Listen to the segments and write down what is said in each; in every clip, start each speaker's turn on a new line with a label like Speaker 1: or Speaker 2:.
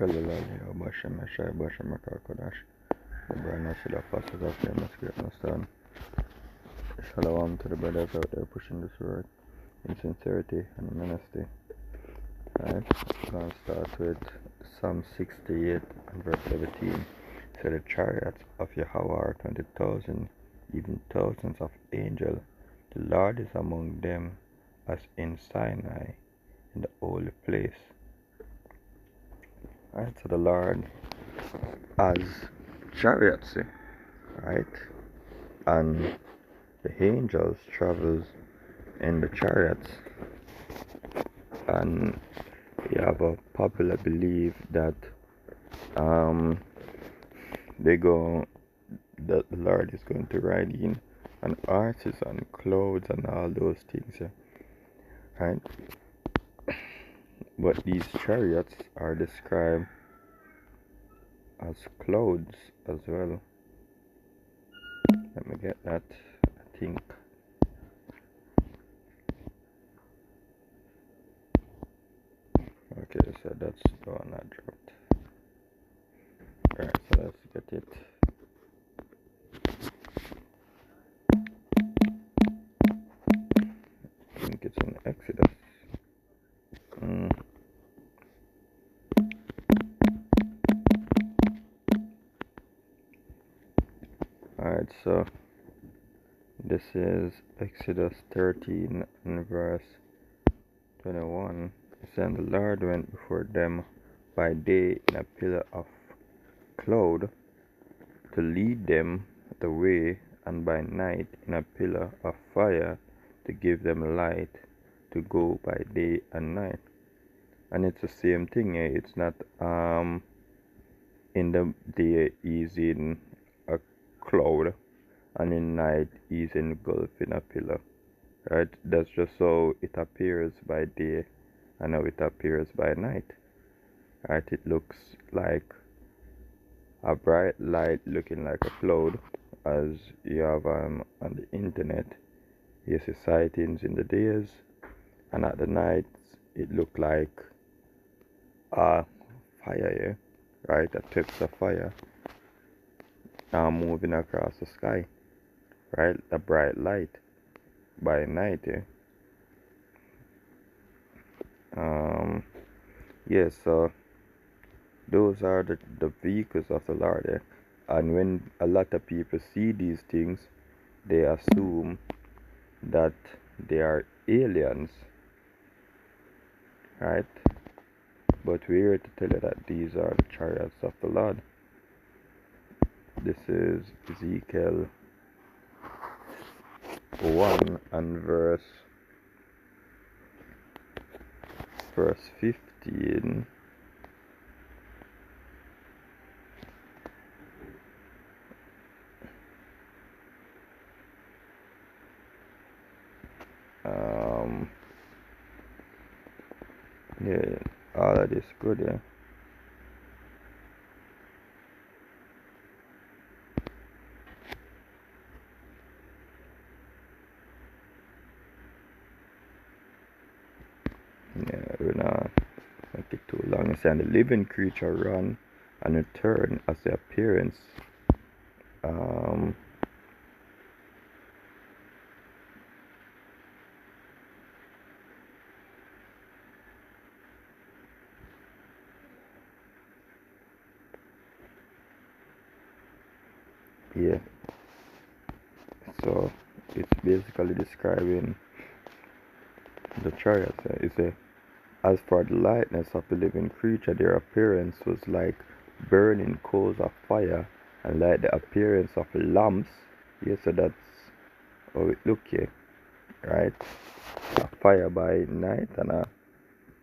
Speaker 1: Kalilali, Obashama, Shai, Bashama, Karkodash, the brand the apostles of famous greatness done. Shalom to the brothers out there pushing this word in sincerity and honesty. Alright, we're going to start with Psalm 68 and verse 17. So the chariots of Yahweh are 20,000, even thousands of angels. The Lord is among them as in Sinai, in the holy place. Alright, so the Lord has chariots, right? And the angels travels in the chariots. And you have a popular belief that that the Lord is going to ride in on horses and clouds and all those things, right? But these chariots are described as clouds as well. Let me get that, I think. Okay, so that's the one I dropped. Alright, so let's get it. I think it's in Exodus. Alright, so this is Exodus 13 and verse 21. It said, the Lord went before them by day in a pillar of cloud to lead them the way, and by night in a pillar of fire to give them light to go by day and night. And it's the same thing, it's not in the day is in a cloud and in night is engulfed in a pillar, right? That's just how it appears by day and how it appears by night, right? It looks like a bright light looking like a cloud, as you have on the internet. You see sightings in the days, and at the night it looked like a fire, right? A tips of fire moving across the sky, right? A bright light by night. So those are the vehicles of the Lord. And when a lot of people see these things, they assume that they are aliens, right? But we're here to tell you that these are the chariots of the Lord. This is Ezekiel 1 and verse 15. Yeah, all of this good, yeah. Yeah, we're not make it too long. It's saying the living creature run and return as the appearance. Yeah. So it's basically describing the chariots. It's as for the lightness of the living creature, their appearance was like burning coals of fire, and like the appearance of lamps. Yeah, so that's how it look here, right? A fire by night and a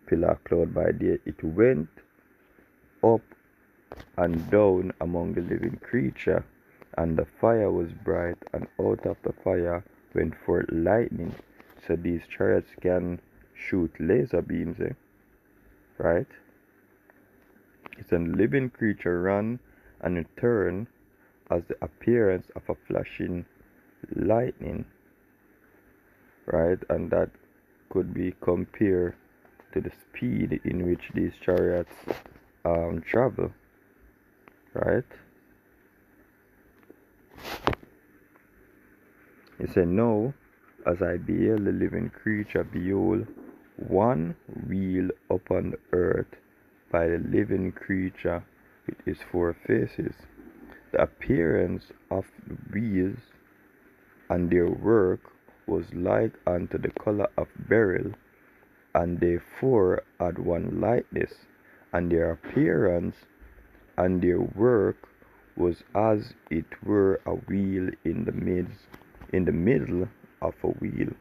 Speaker 1: pillar of cloud by day. It went up and down among the living creature, and the fire was bright, and out of the fire went forth lightning. So these chariots can shoot laser beams, right? It's a living creature run and return as the appearance of a flashing lightning, right? And that could be compared to the speed in which these chariots travel, right? He said, "No, as I beheld the living creature, behold, one wheel upon the earth by the living creature with his four faces. The appearance of the wheels and their work was like unto the color of beryl, and they four had one likeness, and their appearance and their work was as it were a wheel in the middle of a wheel."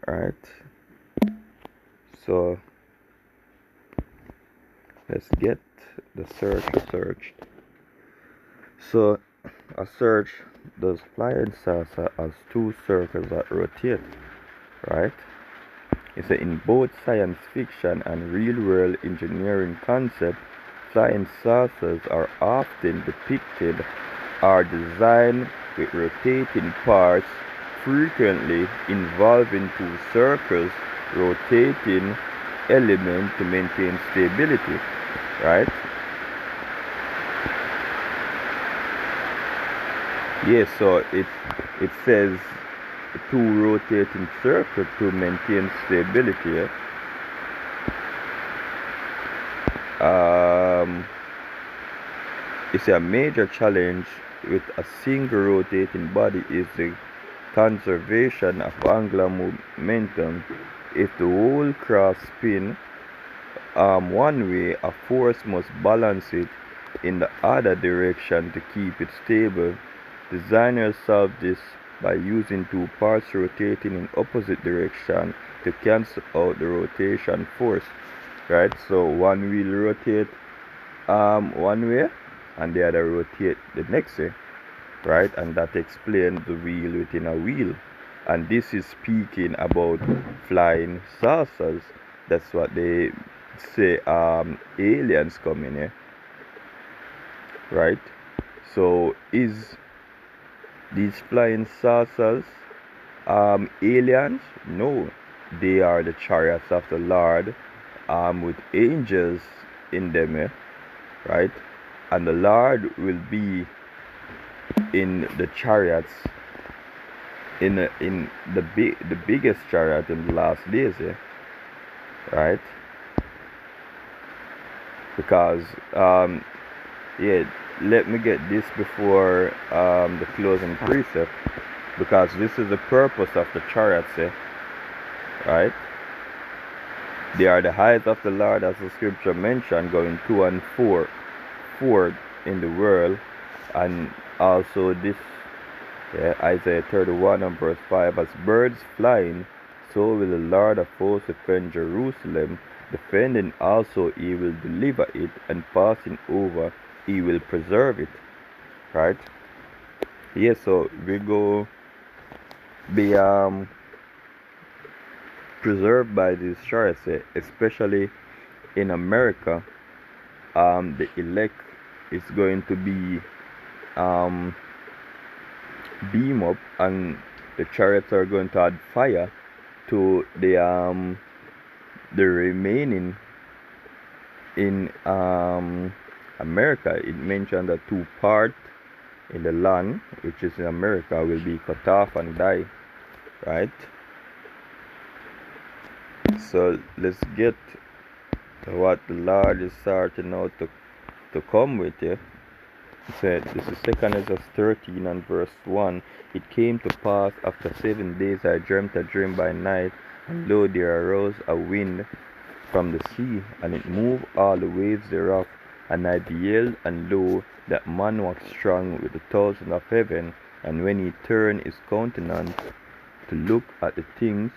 Speaker 1: Right? So let's get the search searched. So a search does flying saucer as two circles that rotate, right? It's in both science fiction and real world engineering concepts, flying saucers are often depicted or designed with rotating parts, frequently involving two circles rotating element to maintain stability, right? Yes, so it says two rotating circles to maintain stability. Yeah? It's a major challenge with a single rotating body is the conservation of angular momentum. If the whole craft spin one way, a force must balance it in the other direction to keep it stable. Designers solve this by using two parts rotating in opposite direction to cancel out the rotation force. Right? So one wheel rotate one way and the other rotate the next way. Right? And that explains the wheel within a wheel. And this is speaking about flying saucers. That's what they say aliens coming here. Right? So is these flying saucers aliens? No, they are the chariots of the Lord with angels in them, right? And the Lord will be in the chariots, in the biggest chariot in the last days, right? Because yeah, let me get this before the closing precept, because this is the purpose of the chariots, right? They are the height of the Lord, as the scripture mentioned, going to and forth in the world. And also this, Isaiah 31 and verse 5, as birds flying, so will the Lord of hosts defend Jerusalem. Defending also he will deliver it, and passing over he will preserve it. Right? Yes, so we go be preserved by these chariots, especially in America. The elect is going to be beam up, and the chariots are going to add fire to the remaining in America. It mentioned that two parts in the land, which is in America, will be cut off and die, right? So let's get what the Lord is starting out to come with you. He said, this is 2 Ezra 13 and verse 1. It came to pass after 7 days I dreamt a dream by night, and lo, there arose a wind from the sea, and it moved all the waves thereof. And I beheld, and lo, that man was strong with the thousands of heaven. And when he turned his countenance to look at the things,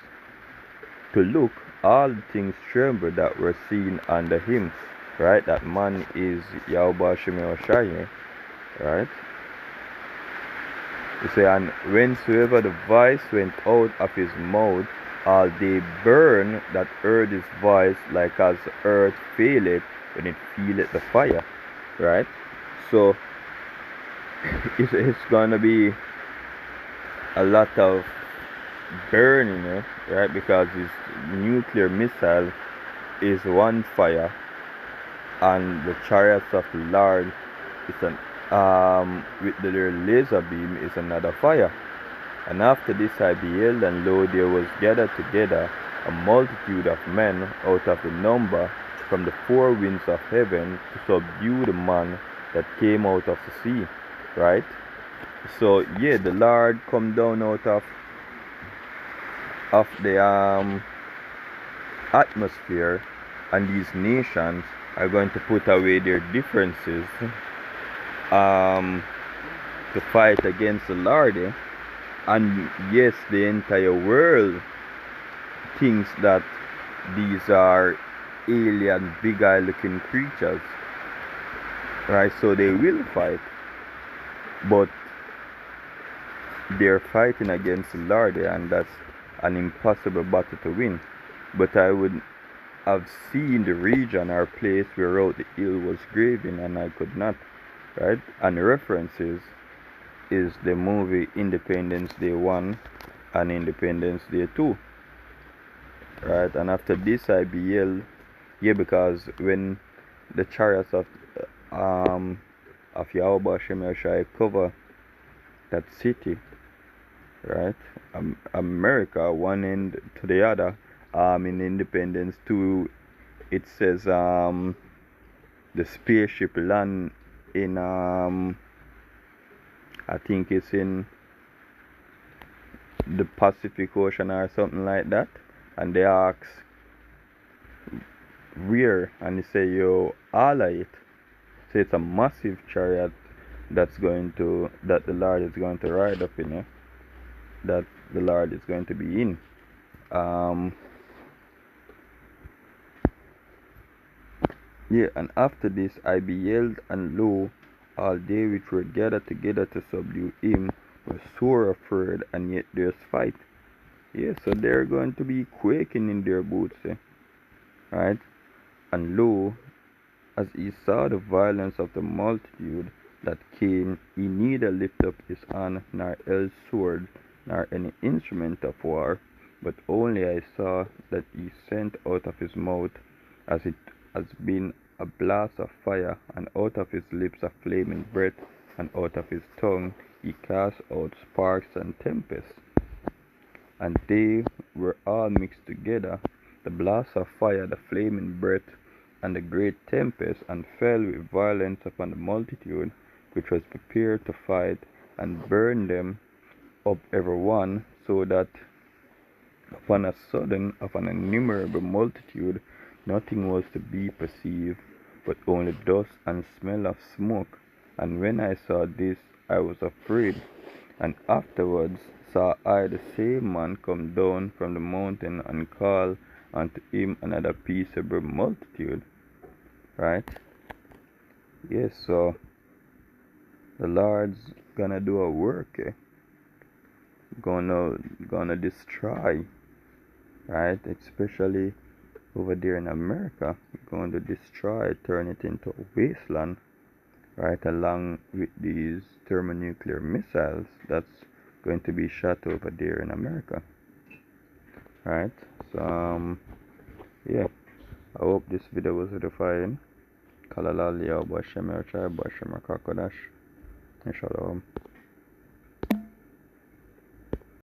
Speaker 1: all the things trembled that were seen under him. Right? That man is Yahweh Shemel Shai. Right? You say, and whensoever the voice went out of his mouth, all they burn that heard his voice, like as the earth faileth when it feeleth the fire. Right? So it's gonna be a lot of burning, right? Because this nuclear missile is one fire, and the chariots of the Lord is an with the laser beam is another fire. And after this I beheld, and lo, there was gathered together a multitude of men out of the number from the four winds of heaven to subdue the man that came out of the sea. Right? So yeah, the Lord come down out of the atmosphere, and these nations are going to put away their differences to fight against the Lord. And yes, the entire world thinks that these are alien, big eye looking creatures, right? So they will fight, but they're fighting against the Lord, and that's an impossible battle to win. But I would have seen the region or place whereout the hill was graven, and I could not, right? And the references is the movie Independence Day 1 and Independence Day 2, right? And after this I beheld, yeah, because when the chariots of Yahweh Hashem Yahshai cover that city, right? America, one end to the other. In Independence 2, it says the spaceship land in I think it's in the Pacific Ocean or something like that, and they ask where, and they say yo, all of it. So it's a massive chariot that the Lord is going to ride up in, that the Lord is going to be in. Yeah, and after this I beheld, and lo, all they which were gathered together to subdue him were sore afraid, and yet there's fight. Yeah, so they're going to be quaking in their boots, right? And lo, as he saw the violence of the multitude that came, he neither lifted up his hand, nor held sword, nor any instrument of war, but only I saw that he sent out of his mouth, as it has been, a blast of fire, and out of his lips a flaming breath, and out of his tongue he cast out sparks and tempests. And they were all mixed together, the blast of fire, the flaming breath, and the great tempest, and fell with violence upon the multitude which was prepared to fight, and burned them up every one, so that upon a sudden of an innumerable multitude nothing was to be perceived, but only dust and smell of smoke. And when I saw this, I was afraid. And afterwards saw I the same man come down from the mountain, and call unto him another peaceable multitude. Right? Yes, so the Lord's gonna do a work, gonna destroy, right? Especially over there in America, going to destroy, turn it into a wasteland, right? Along with these thermonuclear missiles that's going to be shot over there in America, right? So yeah, I hope this video was edifying. Kalalal ya Bashem ya Chai Bashem Kakodash. Inshallah.